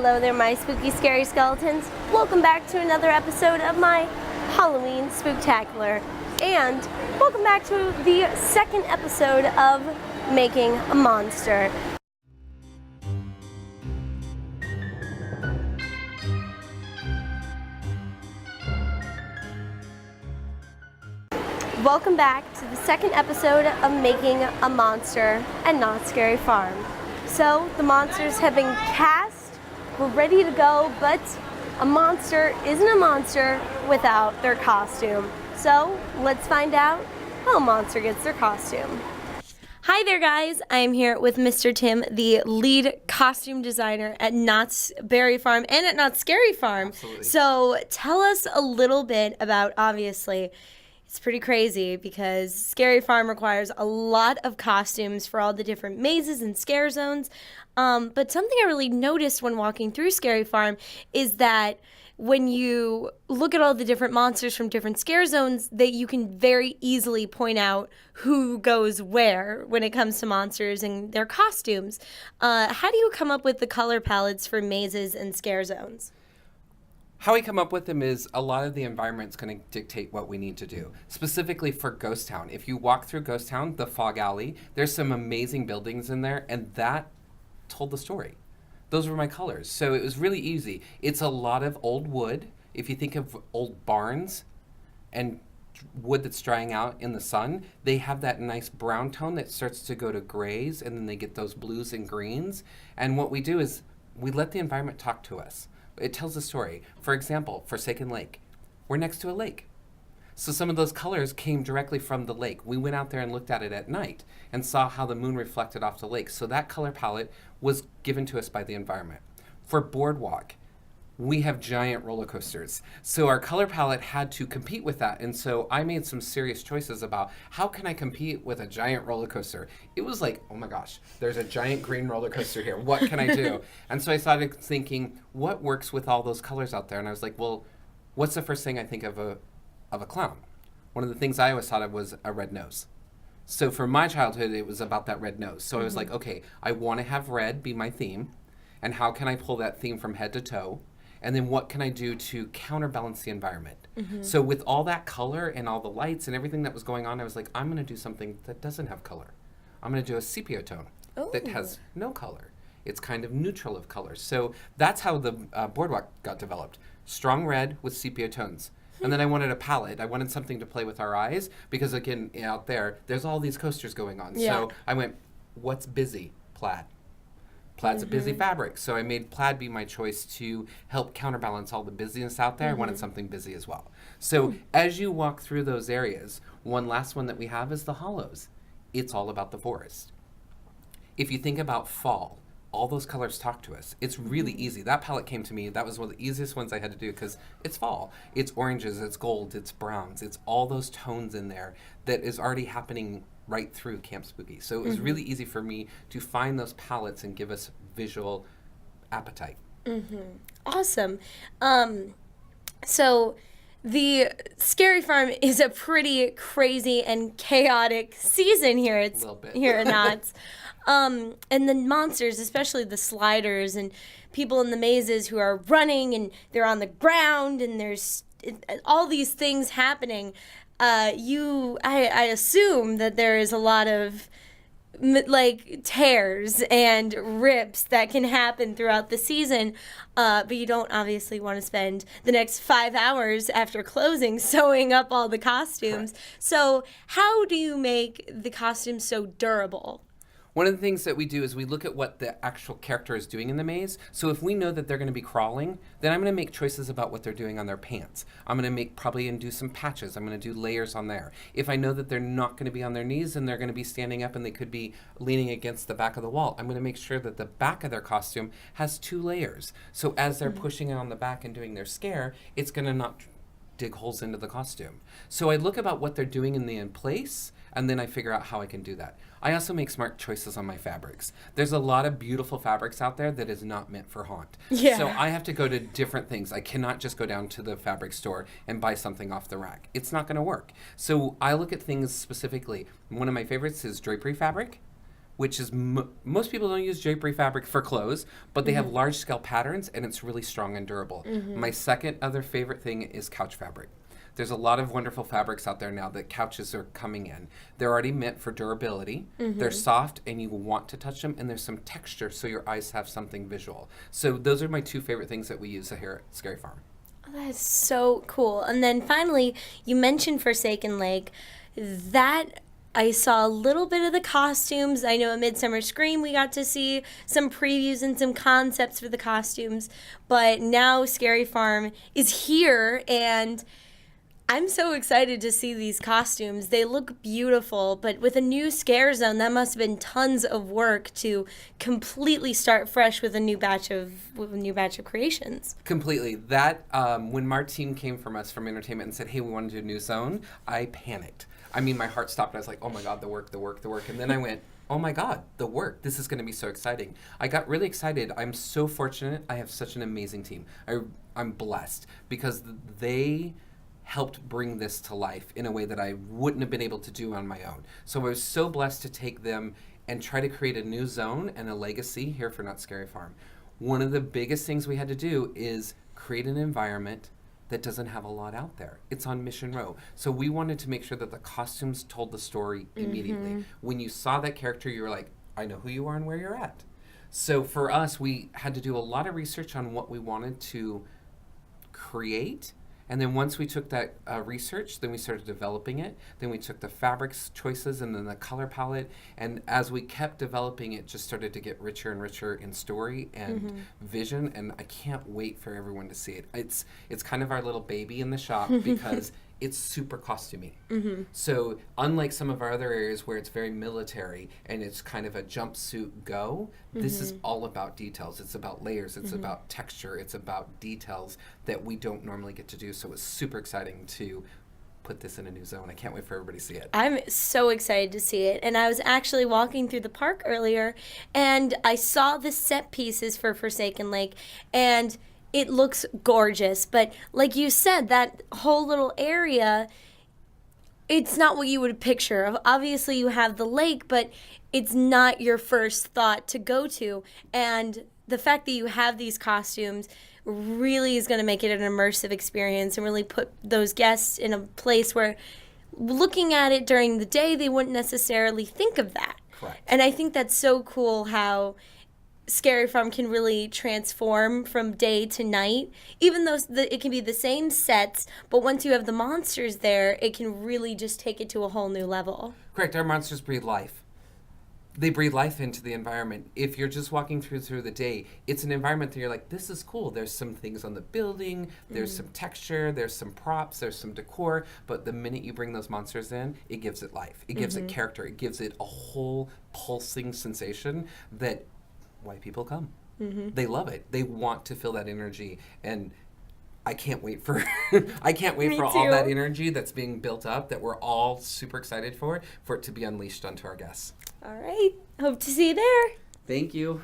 Hello there, my spooky, scary skeletons. Welcome back to another episode of my Halloween Spooktacular. And welcome back to the second episode of Making a Monster. Welcome back to the second episode of Making a Monster at Not Scary Farm. So, the monsters have been cast, we're ready to go, but a monster isn't a monster without their costume. So, let's find out how a monster gets their costume. Hi there, guys. I am here with Mr. Tim, the lead costume designer at Knott's Berry Farm and at Knott's Scary Farm. Absolutely. So, tell us a little bit about, obviously, it's pretty crazy because Scary Farm requires a lot of costumes for all the different mazes and scare zones. But something I really noticed when walking through Scary Farm is that when you look at all the different monsters from different scare zones, that you can very easily point out who goes where when it comes to monsters and their costumes. How do you come up with the color palettes for mazes and scare zones? How we come up with them is a lot of the environment's going to dictate what we need to do. Specifically for Ghost Town. If you walk through Ghost Town, the Fog Alley, there's some amazing buildings in there, and that told the story. Those were my colors. So it was really easy. It's a lot of old wood. If you think of old barns and wood that's drying out in the sun, they have that nice brown tone that starts to go to grays, and then they get those blues and greens. And what we do is we let the environment talk to us. It tells a story. For example, Forsaken Lake. We're next to a lake. So some of those colors came directly from the lake. We went out there and looked at it at night and saw how the moon reflected off the lake. So that color palette was given to us by the environment. For Boardwalk, we have giant roller coasters. So our color palette had to compete with that. And so I made some serious choices about how can I compete with a giant roller coaster? It was like, oh my gosh, there's a giant green roller coaster here. What can I do? And so I started thinking, what works with all those colors out there? And I was like, well, what's the first thing I think of a clown? One of the things I always thought of was a red nose. So for my childhood, it was about that red nose. So I was like, okay, I want to have red be my theme. And how can I pull that theme from head to toe? And then what can I do to counterbalance the environment? So with all that color and all the lights and everything that was going on, I was like, I'm going to do something that doesn't have color. I'm going to do a sepia tone that has no color. It's kind of neutral of color. So that's how the boardwalk got developed. Strong red with sepia tones. And then I wanted a palette. I wanted something to play with our eyes because, again, out there's all these coasters going on. Yeah. So I went, what's busy? Plaid. Plaid's a busy fabric, so I made plaid be my choice to help counterbalance all the busyness out there. I wanted something busy as well. So as you walk through those areas, one last one that we have is the hollows. It's all about the forest. If you think about fall, all those colors talk to us. It's really easy. That palette came to me. That was one of the easiest ones I had to do because it's fall. It's oranges, it's golds, it's browns. It's all those tones in there that is already happening right through Camp Spooky. So it was really easy for me to find those palettes and give us visual appetite. Awesome. So the Scary Farm is a pretty crazy and chaotic season here. It's Little bit. here at Knott's. And the monsters, especially the sliders and people in the mazes who are running and they're on the ground and there's all these things happening. I assume that there is a lot of like tears and rips that can happen throughout the season, but you don't obviously want to spend the next 5 hours after closing sewing up all the costumes. Correct. So how do you make the costumes so durable? One of the things that we do is we look at what the actual character is doing in the maze. So if we know that they're going to be crawling, then I'm going to make choices about what they're doing on their pants. I'm going to probably do some patches. I'm going to do layers on there. If I know that they're not going to be on their knees and they're going to be standing up and they could be leaning against the back of the wall, I'm going to make sure that the back of their costume has 2 layers. So as they're pushing it on the back and doing their scare, it's going to not dig holes into the costume. So I look about what they're doing in place, and then I figure out how I can do that. I also make smart choices on my fabrics. There's a lot of beautiful fabrics out there that is not meant for haunt. Yeah. So I have to go to different things. I cannot just go down to the fabric store and buy something off the rack. It's not going to work. So I look at things specifically. One of my favorites is Drapery Fabric. which is most people don't use drapery fabric for clothes, but they have large scale patterns and it's really strong and durable. My second other favorite thing is couch fabric. There's a lot of wonderful fabrics out there now that couches are coming in. They're already meant for durability. They're soft and you want to touch them, and there's some texture so your eyes have something visual. So those are my two favorite things that we use here at Scary Farm. Oh, that is so cool. And then finally, you mentioned Forsaken Lake. That I saw a little bit of the costumes. I know at Midsummer Scream we got to see some previews and some concepts for the costumes. But now Scary Farm is here, and I'm so excited to see these costumes. They look beautiful, but with a new scare zone, that must have been tons of work to completely start fresh with a new batch of creations. Completely. That when Martine came from us from entertainment and said, "Hey, we want to do a new zone," I panicked. I mean, my heart stopped. And I was like, "Oh my God, the work!" And then I went, "Oh my God, the work! This is going to be so exciting." I got really excited. I'm so fortunate. I have such an amazing team. I'm blessed because they helped bring this to life in a way that I wouldn't have been able to do on my own. So I was so blessed to take them and try to create a new zone and a legacy here for Not Scary Farm. One of the biggest things we had to do is create an environment that doesn't have a lot out there. It's on Mission Row. So we wanted to make sure that the costumes told the story immediately. When you saw that character, you were like, I know who you are and where you're at. So for us, we had to do a lot of research on what we wanted to create. And then once we took that research, then we started developing it. Then we took the fabrics choices and then the color palette. And as we kept developing it, just started to get richer and richer in story and vision. And I can't wait for everyone to see it. It's kind of our little baby in the shop because it's super costumey. So unlike some of our other areas where it's very military and it's kind of a jumpsuit go, this is all about details. It's about layers. It's about texture. It's about details that we don't normally get to do. So it's super exciting to put this in a new zone. I can't wait for everybody to see it. I'm so excited to see it. And I was actually walking through the park earlier, and I saw the set pieces for Forsaken Lake, and it looks gorgeous. But like you said, that whole little area, it's not what you would picture. Obviously, you have the lake, but it's not your first thought to go to. And the fact that you have these costumes really is going to make it an immersive experience and really put those guests in a place where looking at it during the day, they wouldn't necessarily think of that. Correct. And I think that's so cool how Scary Farm can really transform from day to night, even though it can be the same sets, but once you have the monsters there, it can really just take it to a whole new level. Correct. Our monsters breathe life. They breathe life into the environment. If you're just walking through the day, it's an environment that you're like, this is cool. There's some things on the building, there's some texture, there's some props, there's some decor, but the minute you bring those monsters in, it gives it life. It gives it character. It gives it a whole pulsing sensation that why people come. They love it. They want to feel that energy, and I can't wait for all that energy that's being built up that we're all super excited for it to be unleashed onto our guests. All right. Hope to see you there. Thank you.